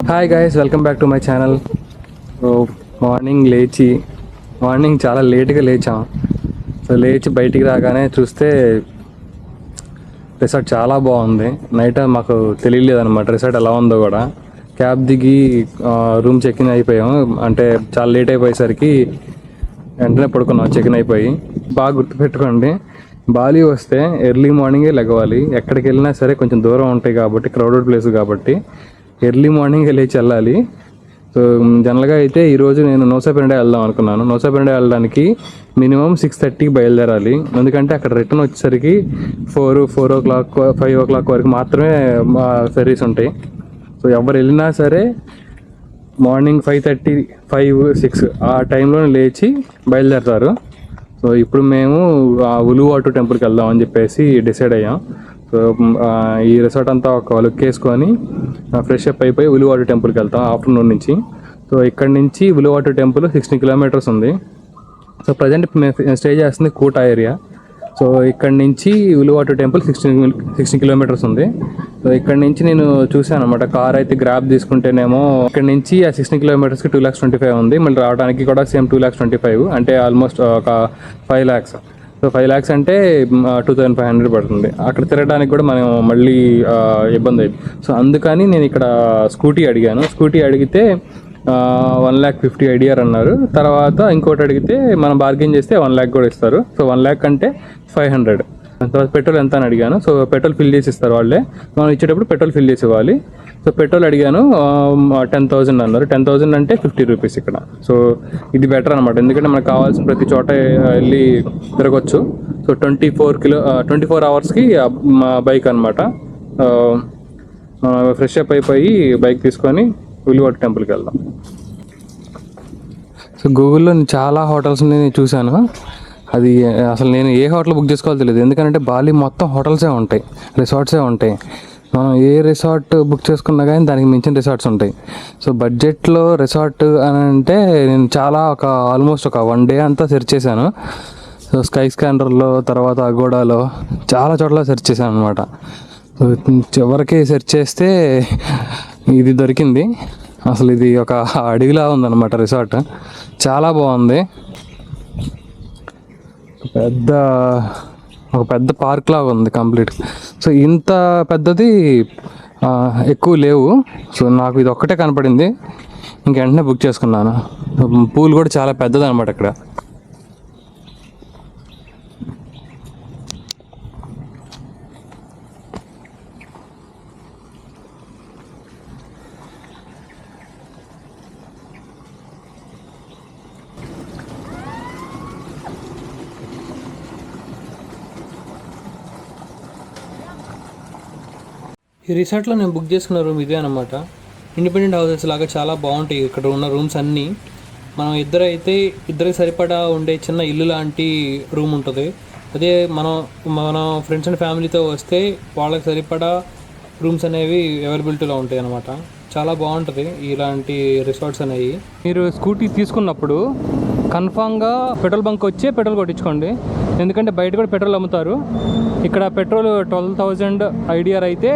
Hi guys, welcome back to my channel. Morning చాలా లేట్గా లేచాం. So లేచి బయటికి రాగానే చూస్తే రిసార్ట్ చాలా బాగుంది. నైట్ మాకు తెలియలేదు అనమాట రిసార్ట్ ఎలా ఉందో కూడా. క్యాబ్ దిగి రూమ్ చెక్-ఇన్ అయిపోయాం. అంటే చాలా లేట్ అయిపోయేసరికి వెంటనే పడుకున్నాం చెక్-ఇన్ అయిపోయి. బాగా గుర్తుపెట్టుకోండి, బాలి వస్తే ఎర్లీ మార్నింగే లెగవాలి. ఎక్కడికి వెళ్ళినా సరే కొంచెం దూరం ఉంటాయి కాబట్టి, క్రౌడెడ్ ప్లేస్ కాబట్టి ఎర్లీ మార్నింగే లేచి వెళ్ళాలి. సో జనరల్గా అయితే ఈరోజు నేను నూసా పెనిడా వెళ్దాం అనుకున్నాను. నూసా పెనిడా వెళ్ళడానికి మినిమం 6:30కి బయలుదేరాలి. ఎందుకంటే అక్కడ రిటర్న్ వచ్చేసరికి 4 o'clock 5 o'clock వరకు మాత్రమే ఫెర్రీస్ ఉంటాయి. సో ఎవరు వెళ్ళినా సరే మార్నింగ్ 5:30 5 6 ఆ టైంలో లేచి బయలుదేరతారు. సో ఇప్పుడు మేము ఉలువాటు టెంపుల్కి వెళ్దాం అని చెప్పేసి డిసైడ్ అయ్యాం. సో ఈ రిసార్ట్ అంతా ఒక లుక్ వేసుకొని ఫ్రెష్ అప్ అయిపోయి ఉలువాటు టెంపుల్కి వెళ్తాం ఆఫ్టర్నూన్ నుంచి. సో ఇక్కడ నుంచి ఉలువాటు టెంపుల్ 16 kilometers ఉంది. సో ప్రజెంట్ మేము స్టే చేస్తుంది కూటా ఏరియా. సో ఇక్కడ నుంచి ఉలువాటు టెంపుల్ 16 kilometers ఉంది. సో ఇక్కడ నుంచి నేను చూశాను అనమాట. కార్ అయితే గ్రాబ్ తీసుకుంటేనేమో ఇక్కడ నుంచి ఆ 16 kilometersకి 2,25,000 ఉంది. మళ్ళీ రావడానికి కూడా సేమ్ 2,25,000, అంటే ఆల్మోస్ట్ ఒక 5 lakhs. సో 5 lakhs అంటే 2,500 పడుతుంది. అక్కడ తిరగడానికి కూడా మనం మళ్ళీ ఇబ్బంది అయింది. సో అందుకని నేను ఇక్కడ స్కూటీ అడిగాను. స్కూటీ అడిగితే 1,50,000 ఐడిఆర్ అన్నారు. తర్వాత ఇంకోటి అడిగితే మనం బార్గెన్ చేస్తే 1 lakh కూడా ఇస్తారు. సో 1 lakh అంటే 500. తర్వాత పెట్రోల్ ఎంత అని అడిగాను. సో పెట్రోల్ ఫిల్ చేసి ఇస్తారు వాళ్ళే. మనం ఇచ్చేటప్పుడు పెట్రోల్ ఫిల్ చేసి ఇవ్వాలి. సో పెట్రోల్ అడిగాను, 10,000 అన్నారు. 10,000 అంటే 50 rupees ఇక్కడ. సో ఇది బెటర్ అనమాట, ఎందుకంటే మనకు కావాల్సిన ప్రతి చోట వెళ్ళి తిరగచ్చు. సో 24 hours మా బైక్ అనమాట. ఫ్రెష్ అప్ అయిపోయి బైక్ తీసుకొని ఉలివాటు టెంపుల్కి వెళ్దాం. సో గూగుల్లో చాలా హోటల్స్ని చూశాను. అది అసలు నేను ఏ హోటల్ బుక్ చేసుకోవాలో తెలియదు. ఎందుకంటే బాలి మొత్తం హోటల్సే ఉంటాయి, రిసార్ట్సే ఉంటాయి. మనం ఏ రిసార్ట్ బుక్ చేసుకున్నా కానీ దానికి మించిన రిసార్ట్స్ ఉంటాయి. సో బడ్జెట్లో రిసార్ట్ అని అంటే నేను ఆల్మోస్ట్ ఒక 1 day అంతా సెర్చ్ చేశాను. సో స్కై స్కానర్లో, తర్వాత అగోడాలో చాలా చోట్ల సెర్చ్ చేశాను అనమాట. సో చివరికి సెర్చ్ చేస్తే ఇది దొరికింది. అసలు ఇది ఒక అడవిలా ఉందన్నమాట రిసార్ట్. చాలా బాగుంది. ఒక పెద్ద పార్క్ లాగా ఉంది కంప్లీట్. సో ఇంత పెద్దది ఎక్కువ లేవు. సో నాకు ఇది ఒక్కటే కనపడింది, ఇంక వెంటనే బుక్ చేసుకున్నాను. పూల్ కూడా చాలా పెద్దది అనమాట ఇక్కడ. ఈ రిసార్ట్లో నేను బుక్ చేసుకున్న రూమ్ ఇదే అనమాట. ఇండిపెండెంట్ హౌసెస్ లాగా చాలా బాగుంటాయి ఇక్కడ ఉన్న రూమ్స్ అన్నీ. మనం ఇద్దరికి సరిపడా ఉండే చిన్న ఇల్లు లాంటి రూమ్ ఉంటుంది. అదే మన ఫ్రెండ్స్ అండ్ ఫ్యామిలీతో వస్తే వాళ్ళకి సరిపడా రూమ్స్ అనేవి అవైలబిలిటీలో ఉంటాయి అనమాట. చాలా బాగుంటుంది ఇలాంటి రిసార్ట్స్ అనేవి. మీరు స్కూటీ తీసుకున్నప్పుడు కన్ఫామ్గా పెట్రోల్ బంక్ వచ్చి పెట్రోల్ కొట్టించుకోండి. ఎందుకంటే బయట కూడా పెట్రోల్ అమ్ముతారు. ఇక్కడ పెట్రోల్ 12,000 ఐడిఆర్ అయితే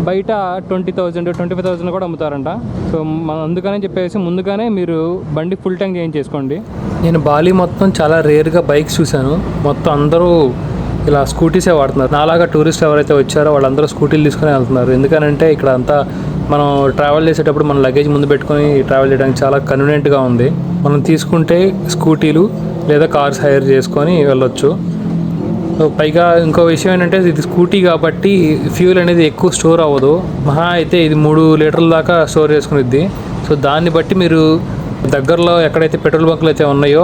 బయట 20,000 25,000 కూడా అమ్ముతారంట. సో అందుకనే చెప్పేసి ముందుగానే మీరు బండి ఫుల్ ట్యాంక్ చేయించేసుకోండి. నేను బాలి మొత్తం చాలా రేర్గా బైక్స్ చూశాను. మొత్తం అందరూ ఇలా స్కూటీసే వాడుతున్నారు. నాలాగా టూరిస్ట్ ఎవరైతే వచ్చారో వాళ్ళందరూ స్కూటీలు తీసుకుని వెళ్తున్నారు. ఎందుకనంటే ఇక్కడ అంతా మనం ట్రావెల్ చేసేటప్పుడు మన లగేజ్ ముందు పెట్టుకొని ట్రావెల్ చేయడానికి చాలా కన్వీనియంట్గా ఉంది. మనం తీసుకుంటే స్కూటీలు లేదా కార్స్ హైర్ చేసుకొని వెళ్ళొచ్చు. పైగా ఇంకో విషయం ఏంటంటే ఇది స్కూటీ కాబట్టి ఫ్యూల్ అనేది ఎక్కువ స్టోర్ అవ్వదు. మహా అయితే ఇది 3 లీటర్ల దాకా స్టోర్ చేసుకునిద్ది. సో దాన్ని బట్టి మీరు దగ్గరలో ఎక్కడైతే పెట్రోల్ బంకులు అయితే ఉన్నాయో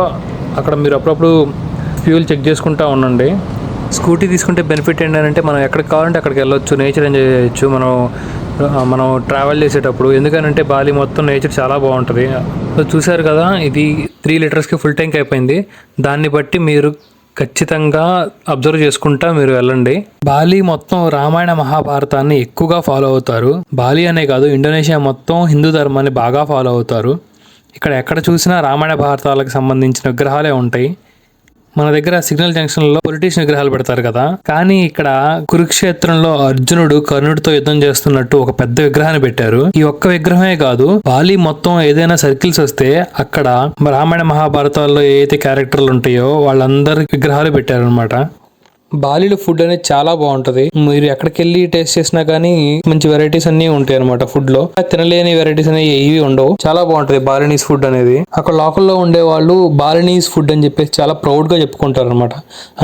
అక్కడ మీరు అప్పుడప్పుడు ఫ్యూల్ చెక్ చేసుకుంటూ ఉండండి. స్కూటీ తీసుకుంటే బెనిఫిట్ ఏంటంటే మనం ఎక్కడికి కావాలంటే అక్కడికి వెళ్ళొచ్చు, నేచర్ ఎంజాయ్ చేయొచ్చు మనం ట్రావెల్ చేసేటప్పుడు. ఎందుకనంటే బాలి మొత్తం నేచర్ చాలా బాగుంటుంది. సో చూసారు కదా, ఇది 3 లీటర్స్కి ఫుల్ ట్యాంక్ అయిపోయింది. దాన్ని బట్టి మీరు ఖచ్చితంగా అబ్జర్వ్ చేసుకుంటా మీరు వెళ్ళండి. బాలి మొత్తం రామాయణ మహాభారతాన్ని ఎక్కువగా ఫాలో అవుతారు. బాలి అనే కాదు, ఇండోనేషియా మొత్తం హిందూ ధర్మాన్ని బాగా ఫాలో అవుతారు. ఇక్కడ ఎక్కడ చూసినా రామాయణ భారతాలకు సంబంధించిన విగ్రహాలే ఉంటాయి. మన దగ్గర సిగ్నల్ జంక్షన్ లో పొలిటీషియన్ విగ్రహాలు పెడతారు కదా, కానీ ఇక్కడ కురుక్షేత్రంలో అర్జునుడు కర్ణుడితో యుద్ధం చేస్తున్నట్టు ఒక పెద్ద విగ్రహాన్ని పెట్టారు. ఈ ఒక్క విగ్రహమే కాదు, బాలి మొత్తం ఏదైనా సర్కిల్స్ వస్తే అక్కడ రామాయణ మహాభారతాల్లో ఏ అయితే క్యారెక్టర్లు ఉంటాయో వాళ్ళందరి విగ్రహాలు పెట్టారు అనమాట. బాలీలో ఫుడ్ అనేది చాలా బాగుంటది. మీరు ఎక్కడికి వెళ్ళి టేస్ట్ చేసినా కానీ మంచి వెరైటీస్ అన్ని ఉంటాయి అనమాట. ఫుడ్ లో తినలేని వెరైటీస్ అనేవి ఏవి ఉండవు. చాలా బాగుంటది బాలినీస్ ఫుడ్ అనేది. అక్కడ లోకల్లో ఉండే వాళ్ళు బాలినీస్ ఫుడ్ అని చెప్పేసి చాలా ప్రౌడ్ గా చెప్పుకుంటారు అనమాట.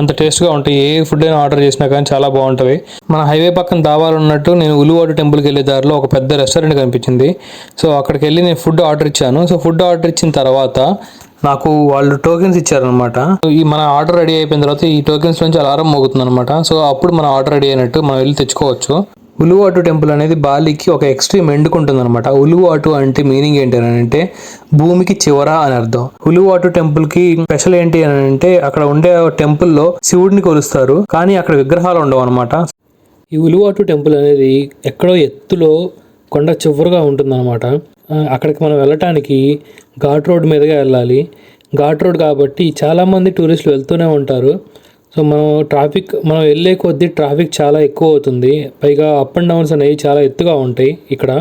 అంత టేస్ట్ గా ఉంటాయి. ఏ ఫుడ్ అయినా ఆర్డర్ చేసినా కానీ చాలా బాగుంటది. మన హైవే పక్కన దాబాలు ఉన్నట్టు నేను ఉలువాడు టెంపుల్ కి వెళ్ళే దారిలో ఒక పెద్ద రెస్టారెంట్ కనిపించింది. సో అక్కడికి వెళ్ళి నేను ఫుడ్ ఆర్డర్ ఇచ్చాను. సో ఫుడ్ ఆర్డర్ ఇచ్చిన తర్వాత నాకు వాళ్ళు టోకెన్స్ ఇచ్చారనమాట. ఈ మన ఆర్డర్ రెడీ అయిపోయిన తర్వాత ఈ టోకెన్స్ నుంచి అలారం మోగుతుంది అనమాట. సో అప్పుడు మన ఆర్డర్ రెడీ అయినట్టు మనం వెళ్ళి తెచ్చుకోవచ్చు. ఉలువాటు టెంపుల్ అనేది బాలికి ఒక ఎక్స్ట్రీమ్ ఎండుకుంటుంది అనమాట. ఉలువాటు అంటే మీనింగ్ ఏంటి అని అంటే భూమికి చివర అని అర్థం. ఉలువాటు టెంపుల్ కి స్పెషల్ ఏంటి అని అంటే అక్కడ ఉండే టెంపుల్లో శివుడిని కొలుస్తారు, కానీ అక్కడ విగ్రహాలు ఉండవు అనమాట. ఈ ఉలువాటు టెంపుల్ అనేది ఎక్కడో ఎత్తులో కొండ చివరగా ఉంటుందన్నమాట. అక్కడికి మనం వెళ్ళటానికి ఘాట్ రోడ్ మీదుగా వెళ్ళాలి. ఘాట్ రోడ్ కాబట్టి చాలామంది టూరిస్టులు వెళ్తూనే ఉంటారు. సో మనం వెళ్ళే కొద్దీ ట్రాఫిక్ చాలా ఎక్కువ అవుతుంది. పైగా అప్ అండ్ డౌన్స్ అనేవి చాలా ఎత్తుగా ఉంటాయి. ఇక్కడ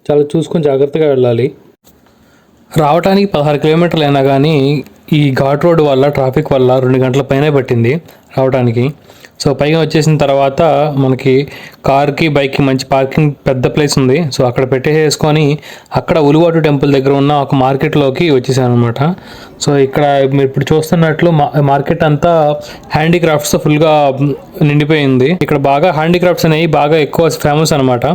చాలా చూసుకొని జాగ్రత్తగా వెళ్ళాలి. రావడానికి 16 కిలోమీటర్లు అయినా కానీ ఈ ఘాట్ రోడ్ వల్ల ట్రాఫిక్ వల్ల 2 గంటల పైనే పట్టింది రావడానికి. సో పైగా వచ్చేసిన తర్వాత మనకి కార్కి బైక్కి మంచి పార్కింగ్ పెద్ద ప్లేస్ ఉంది. సో అక్కడ పెట్టేసుకొని అక్కడ ఉలువాటు టెంపుల్ దగ్గర ఉన్న ఒక మార్కెట్లోకి వచ్చేసాను అనమాట. సో ఇక్కడ మీరు ఇప్పుడు చూస్తున్నట్లు మార్కెట్ అంతా హ్యాండీక్రాఫ్ట్స్తో ఫుల్గా నిండిపోయింది. ఇక్కడ బాగా హ్యాండీక్రాఫ్ట్స్ అనేవి బాగా ఎక్కువ ఫేమస్ అనమాట.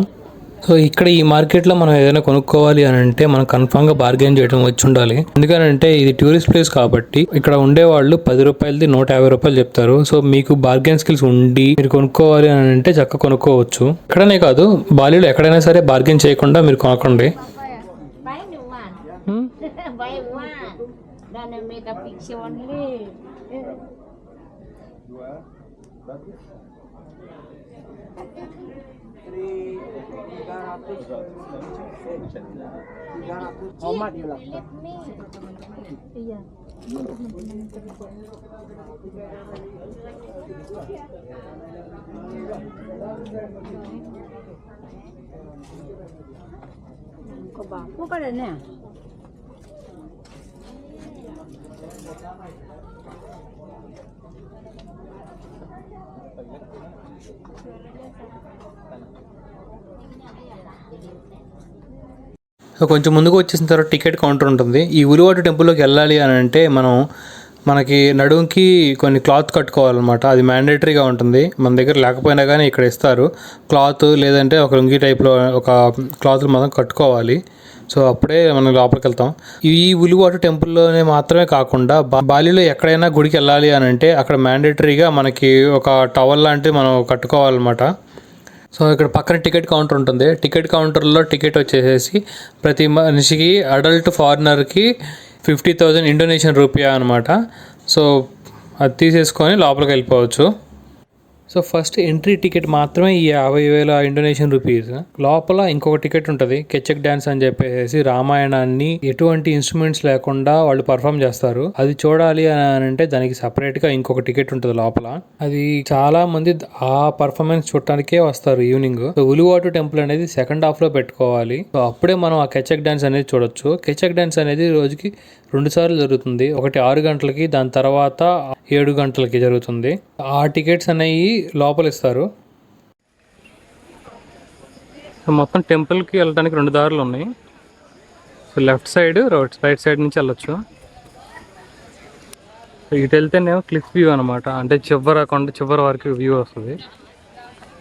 సో ఇక్కడ ఈ మార్కెట్లో మనం ఏదైనా కొనుక్కోవాలి అని అంటే మనం కన్ఫామ్గా బార్గెన్ చేయడం వచ్చి ఉండాలి. ఎందుకంటే ఇది టూరిస్ట్ ప్లేస్ కాబట్టి ఇక్కడ ఉండేవాళ్ళు 10 రూపాయలది 150 రూపాయలు చెప్తారు. సో మీకు బార్గెన్ స్కిల్స్ ఉండి మీరు కొనుక్కోవాలి అని అంటే చక్కగా కొనుక్కోవచ్చు. ఇక్కడనే కాదు, బాలీలో ఎక్కడైనా సరే బార్గెన్ చేయకుండా మీరు కొనకండి. కొంచెం ముందుకు వచ్చేసిన తర్వాత టికెట్ కౌంటర్ ఉంటుంది. ఈ ఉలువాటు టెంపుల్లోకి వెళ్ళాలి అని అంటే మనకి నడుంకి కొన్ని క్లాత్ కట్టుకోవాలన్నమాట. అది మ్యాండేటరీగా ఉంటుంది. మన దగ్గర లేకపోయినా కానీ ఇక్కడ ఇస్తారు క్లాత్, లేదంటే ఒక లుంగీ టైప్లో ఒక క్లాత్ మాత్రం కట్టుకోవాలి. సో అప్పుడే మనం లోపలికి వెళ్తాం. ఈ ఉలువాటు టెంపుల్లోనే మాత్రమే కాకుండా బాలీలో ఎక్కడైనా గుడికి వెళ్ళాలి అని అంటే అక్కడ మ్యాండేటరీగా మనకి ఒక టవల్ లాంటివి మనం కట్టుకోవాలన్నమాట. సో ఇక్కడ పక్కన టికెట్ కౌంటర్ ఉంటుంది. టికెట్ కౌంటర్లో టికెట్ వచ్చేసేసి ప్రతి మనిషికి అడల్ట్ ఫారినర్కి 50,000 ఇండోనేషియన్ రూపియా అనమాట. సో అది తీసేసుకొని లోపలికి వెళ్ళిపోవచ్చు. సో ఫస్ట్ ఎంట్రీ టికెట్ మాత్రమే ఈ 50,000 ఇండోనేషియన్ రూపీస్. లోపల ఇంకొక టికెట్ ఉంటుంది, కెచక్ డాన్స్ అని చెప్పేసి రామాయణాన్ని ఎటువంటి ఇన్స్ట్రుమెంట్స్ లేకుండా వాళ్ళు పర్ఫామ్ చేస్తారు. అది చూడాలి అని అంటే దానికి సపరేట్ గా ఇంకొక టికెట్ ఉంటుంది లోపల. అది చాలా మంది ఆ పర్ఫార్మెన్స్ చూడటానికే వస్తారు ఈవినింగ్. సో ఉలువాటు టెంపుల్ అనేది సెకండ్ హాఫ్ లో పెట్టుకోవాలి. సో అప్పుడే మనం ఆ కెచక్ డాన్స్ అనేది చూడొచ్చు. కెచక్ డాన్స్ అనేది రోజుకి 2 సార్లు జరుగుతుంది. ఒకటి 6 గంటలకి, దాని తర్వాత 7 గంటలకి జరుగుతుంది. ఆ టికెట్స్ అనేవి లోపల ఇస్తారు. సో మొత్తం టెంపుల్కి వెళ్ళడానికి 2 దారులు ఉన్నాయి. So left side, right side నుంచి వెళ్ళొచ్చు. ఇటు వెళ్తేనేమో క్లిఫ్ వ్యూ అనమాట. అంటే కొండ చివరి వరకు వ్యూ వస్తుంది.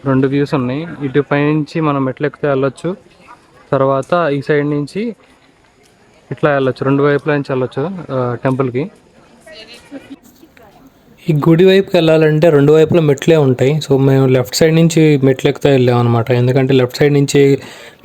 2 వ్యూస్ ఉన్నాయి. ఇటు పైనుంచి మనం మెట్లు ఎక్కితే వెళ్ళొచ్చు. తర్వాత ఈ సైడ్ నుంచి ఇట్లా వెళ్ళొచ్చు. 2 వైపుల నుంచి వెళ్ళొచ్చు టెంపుల్కి. ఈ గుడి వైపుకి వెళ్ళాలంటే 2 వైపుల మెట్లే ఉంటాయి. సో మేము లెఫ్ట్ సైడ్ నుంచి మెట్లు ఎక్కుతా వెళ్ళాం అనమాట. ఎందుకంటే లెఫ్ట్ సైడ్ నుంచి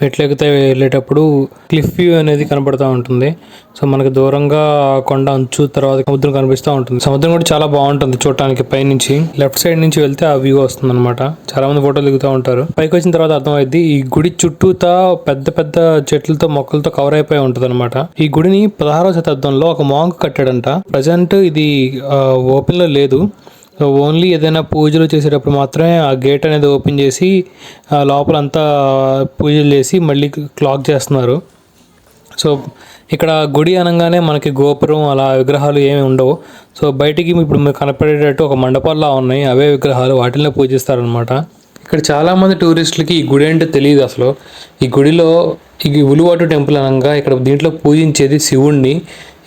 మెట్లు ఎక్కుతా వెళ్ళేటప్పుడు క్లిఫ్ వ్యూ అనేది కనపడుతూ ఉంటుంది. సో మనకి దూరంగా కొండ అంచు తర్వాత సముద్రం కనిపిస్తూ ఉంటుంది. సముద్రం కూడా చాలా బాగుంటుంది చూడటానికి పైనుంచి. లెఫ్ట్ సైడ్ నుంచి వెళ్తే ఆ వ్యూ వస్తుంది అనమాట. చాలా మంది ఫోటోలు దిగుతూ ఉంటారు. పైకి వచ్చిన తర్వాత అర్థమైంది ఈ గుడి చుట్టూతా పెద్ద పెద్ద చెట్లతో మొక్కలతో కవర్ అయిపోయి ఉంటది అనమాట. ఈ గుడిని 16వ శతాబ్దంలో ఒక మాంక్ కట్టాడంట. ప్రజెంట్ ఇది ఓపెన్ లో లేదు. సో ఓన్లీ ఏదైనా పూజలు చేసేటప్పుడు మాత్రమే ఆ గేట్ అనేది ఓపెన్ చేసి లోపలంతా పూజలు చేసి మళ్ళీ క్లాక్ చేస్తున్నారు. సో ఇక్కడ గుడి అనగానే మనకి గోపురం అలా విగ్రహాలు ఏమి ఉండవు. సో బయటికి ఇప్పుడు మీకు కనపడేటట్టు ఒక మండపాల్లా ఉన్నాయి, అవే విగ్రహాలు, వాటిల్లో పూజిస్తారనమాట. ఇక్కడ చాలామంది టూరిస్టులకి ఈ గుడి అంటే తెలియదు అసలు. ఈ గుడిలో ఈ ఉలువాటు టెంపుల్ అనగా ఇక్కడ దీంట్లో పూజించేది శివుణ్ణి.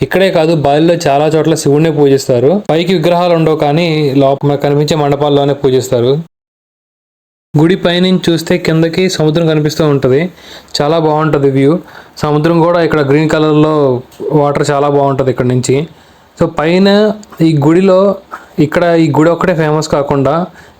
ఇక్కడే కాదు బాలిలో చాలా చోట్ల శివుణ్ణి పూజిస్తారు. పైకి విగ్రహాలు ఉండవు కానీ లోపల కనిపించే మండపాల్లోనే పూజిస్తారు. గుడి పైనుంచి చూస్తే కిందకి సముద్రం కనిపిస్తూ ఉంటుంది. చాలా బాగుంటుంది వ్యూ. సముద్రం కూడా ఇక్కడ గ్రీన్ కలర్లో వాటర్ చాలా బాగుంటుంది ఇక్కడ నుంచి. సో పైన ఈ గుడిలో ఇక్కడ ఈ గుడి ఒక్కటే ఫేమస్ కాకుండా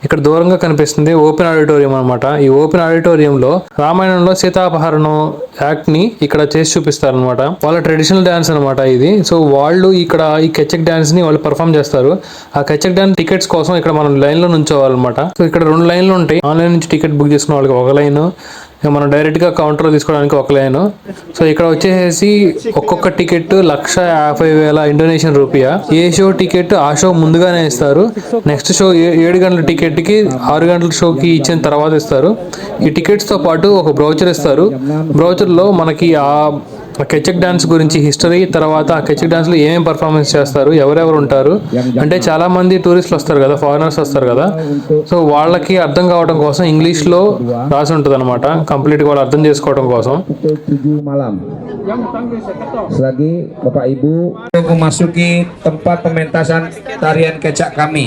ఇక్కడ దూరంగా కనిపిస్తుంది ఓపెన్ ఆడిటోరియం అనమాట. ఈ ఓపెన్ ఆడిటోరియంలో రామాయణంలో సీతాపహరణం యాక్ట్ ని ఇక్కడ చేసి చూపిస్తారు అనమాట. వాళ్ళ ట్రెడిషనల్ డాన్స్ అనమాట ఇది. సో వాళ్ళు ఇక్కడ ఈ కెచక్ డాన్స్ ని వాళ్ళు పర్ఫామ్ చేస్తారు. ఆ కెచక్ డాన్స్ టికెట్స్ కోసం ఇక్కడ మనం లైన్ లో నుంచోవాలన్నమాట. సో ఇక్కడ 2 లైన్లు ఉంటాయి. ఆన్లైన్ నుంచి టికెట్ బుక్ చేసుకున్న వాళ్ళకి ఒక లైన్, మనం డైరెక్ట్గా కౌంటర్లో తీసుకోవడానికి ఒక లైన్. సో ఇక్కడ వచ్చేసి ఒక్కొక్క టికెట్ 1,50,000 ఇండోనేషియన్ రూపాయ. ఏ షో టికెట్ ఆ షో ముందుగానే ఇస్తారు. నెక్స్ట్ షో 7 గంటల టికెట్కి 6 గంటల షోకి ఇచ్చిన తర్వాత ఇస్తారు. ఈ టికెట్స్తో పాటు ఒక బ్రౌచర్ ఇస్తారు. బ్రౌచర్లో మనకి ఆ కెచక్ డాన్స్ గురించి హిస్టరీ, తర్వాత ఆ కెచక్ డాన్స్లో ఏమేమి పర్ఫార్మెన్స్ చేస్తారు, ఎవరెవరు ఉంటారు, అంటే చాలా మంది టూరిస్టులు వస్తారు కదా, ఫారినర్స్ వస్తారు కదా. సో వాళ్ళకి అర్థం కావడం కోసం ఇంగ్లీష్లో రాసి ఉంటుంది అనమాట. కంప్లీట్గా వాళ్ళు అర్థం చేసుకోవడం కోసం. 7 malam. Selagi Bapak Ibu memasuki tempat pementasan tarian kecak kami,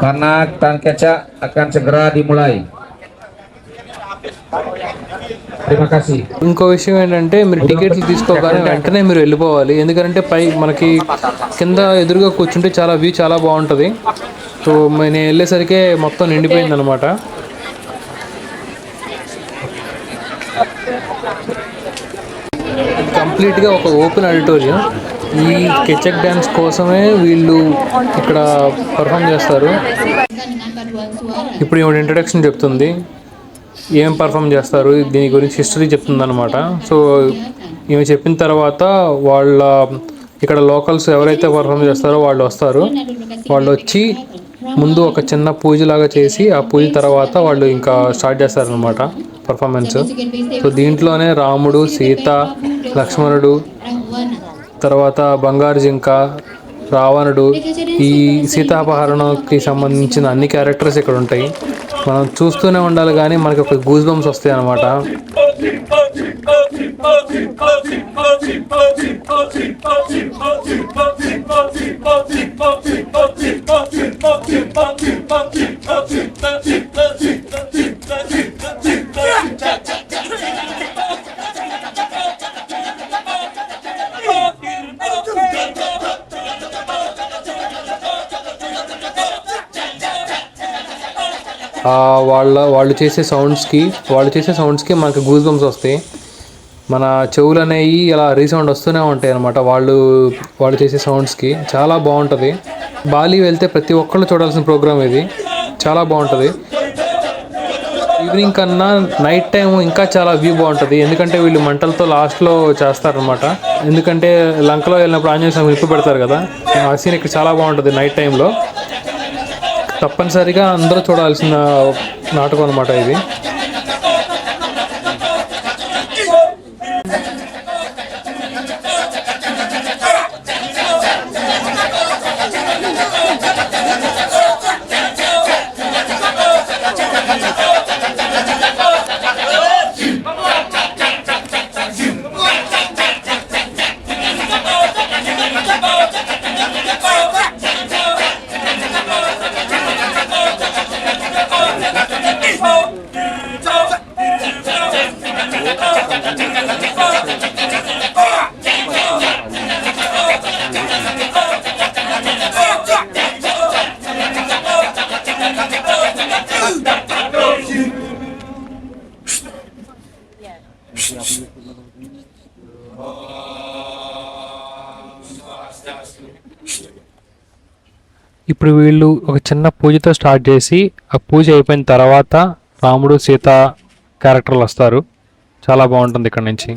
karena tarian kecak akan segera dimulai. Terima kasih. ఇంకో విషయం ఏంటంటే మీరు టికెట్లు తీసుకోగానే వెంటనే మీరు వెళ్ళిపోవాలి. ఎందుకంటే పై మనకి కింద ఎదురుగా కూర్చుంటే చాలా వ్యూ చాలా బాగుంటుంది. సో నేను వెళ్ళేసరికి మొత్తం నిండిపోయింది అనమాట. కంప్లీట్గా ఒక ఓపెన్ ఆడిటోరియం. ఈ కెచక్ డ్యాన్స్ కోసమే వీళ్ళు ఇక్కడ పర్ఫామ్ చేస్తారు. ఇప్పుడు ఈవిడ ఇంట్రడక్షన్ చెప్తుంది, ఏం పర్ఫామ్ చేస్తారు దీని గురించి హిస్టరీ చెప్తుంది అనమాట. సో ఈమె చెప్పిన తర్వాత వాళ్ళ ఇక్కడ లోకల్స్ ఎవరైతే పర్ఫామ్ చేస్తారో వాళ్ళు వస్తారు. వాళ్ళు వచ్చి ముందు ఒక చిన్న పూజలాగా చేసి ఆ పూజ తర్వాత వాళ్ళు ఇంకా స్టార్ట్ చేస్తారనమాట పర్ఫార్మెన్స్. సో దీంట్లోనే రాముడు, సీత, లక్ష్మణుడు, తర్వాత బంగారు జింక, రావణుడు, ఈ సీతాపహరణకి సంబంధించిన అన్ని క్యారెక్టర్స్ ఇక్కడ ఉంటాయి. మనం చూస్తూనే ఉండాలి కానీ మనకి ఒక గూస్ బంప్స్ వస్తాయి అన్నమాట. వాళ్ళు చేసే సౌండ్స్కి మనకు గూస్ బంప్స్ వస్తాయి. మన చెవులు అనేవి ఇలా రీసౌండ్ వస్తూనే ఉంటాయి అన్నమాట వాళ్ళు చేసే సౌండ్స్కి. చాలా బాగుంటుంది. బాలి వెళ్తే ప్రతి ఒక్కళ్ళు చూడాల్సిన ప్రోగ్రామ్ ఇది. చాలా బాగుంటుంది. ఈవినింగ్ కన్నా నైట్ టైం ఇంకా చాలా వ్యూ బాగుంటుంది. ఎందుకంటే వీళ్ళు మంటలతో లాస్ట్లో చేస్తారనమాట. ఎందుకంటే లంకలో వెళ్ళినప్పుడు ఆంజనేయ స్వామి నిప్పు పెడతారు కదా, ఆ సీన్ ఇక్కడ చాలా బాగుంటుంది నైట్ టైంలో. తప్పనిసరిగా అందరూ చూడాల్సిన నాటకం అనమాట ఇది. ఇప్పుడు వీళ్ళు ఒక చిన్న పూజతో స్టార్ట్ చేసి ఆ పూజ అయిపోయిన తర్వాత రాముడు సీత క్యారెక్టర్లు వస్తారు. చాలా బాగుంటుంది ఇక్కడ నుంచి.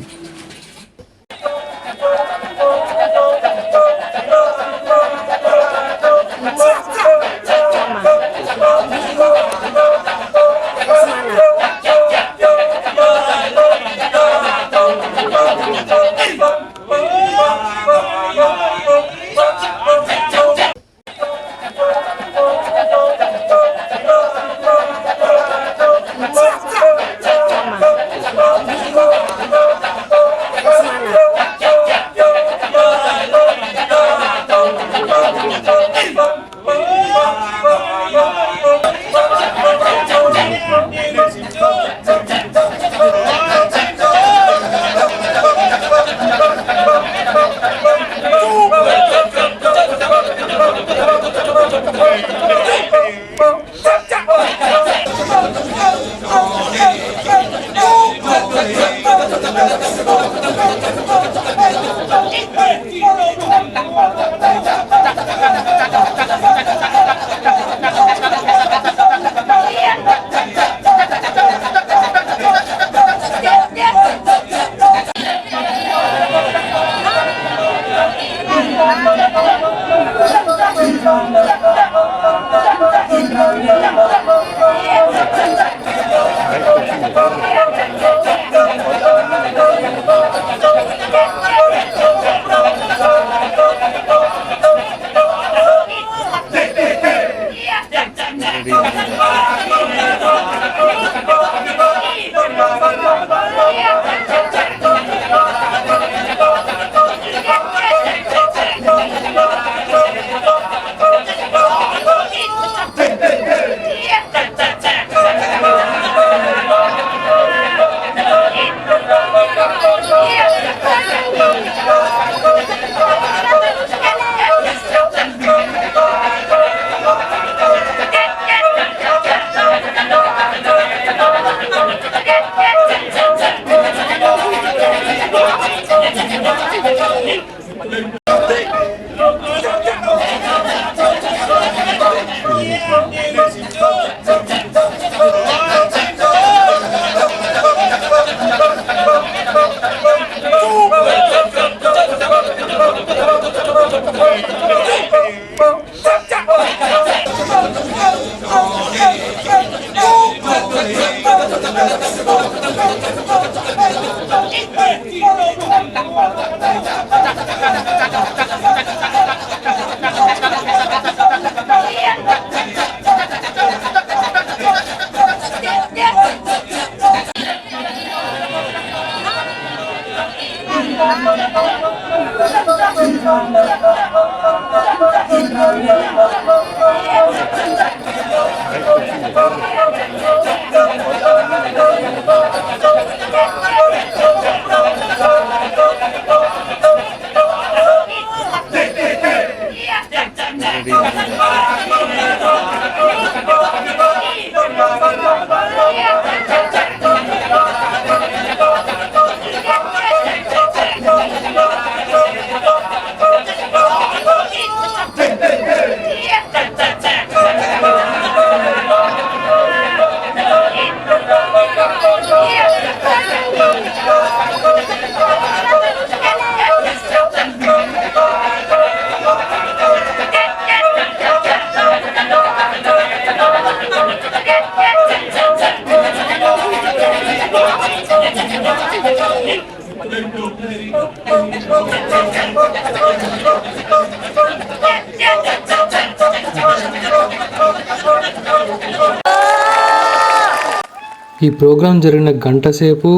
ఈ ప్రోగ్రాం జరిగిన గంట సేపు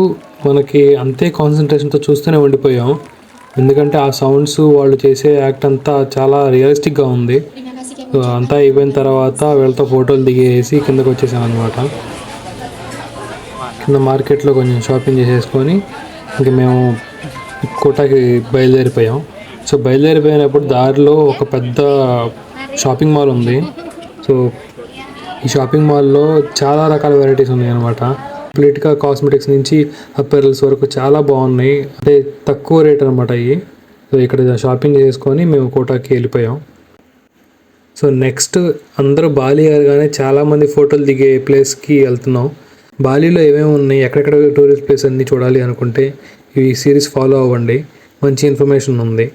మనకి అంతే కాన్సన్ట్రేషన్తో చూస్తూనే ఉండిపోయాం. ఎందుకంటే ఆ సౌండ్స్, వాళ్ళు చేసే యాక్ట్ అంతా చాలా రియలిస్టిక్గా ఉంది. అంతా అయిపోయిన తర్వాత వీళ్ళతో ఫోటోలు దిగేసి కిందకు వచ్చేసాం అనమాట. కింద మార్కెట్లో కొంచెం షాపింగ్ చేసేసుకొని ఇంక మేము కోటాకి బయలుదేరిపోయాం. సో బయలుదేరిపోయినప్పుడు దారిలో ఒక పెద్ద షాపింగ్ మాల్ ఉంది. సో ఈ షాపింగ్ మాల్లో చాలా రకాల వెరైటీస్ ఉన్నాయి అనమాట. కంప్లీట్గా కాస్మెటిక్స్ నుంచి అపెరల్స్ వరకు చాలా బాగున్నాయి. అంటే తక్కువ రేట్ అనమాట ఇవి. సో ఇక్కడ షాపింగ్ చేసుకొని మేము కోటాకి వెళ్ళిపోయాం. సో నెక్స్ట్ అందరూ బాలి అనగానే చాలామంది ఫోటోలు దిగే ప్లేస్కి వెళ్తున్నాం. బాలీలో ఏమేమి ఉన్నాయి, ఎక్కడెక్కడ టూరిస్ట్ ప్లేస్ అన్నీ చూడాలి అనుకుంటే ఈ సిరీస్ ఫాలో అవ్వండి, మంచి ఇన్ఫర్మేషన్ ఉంది.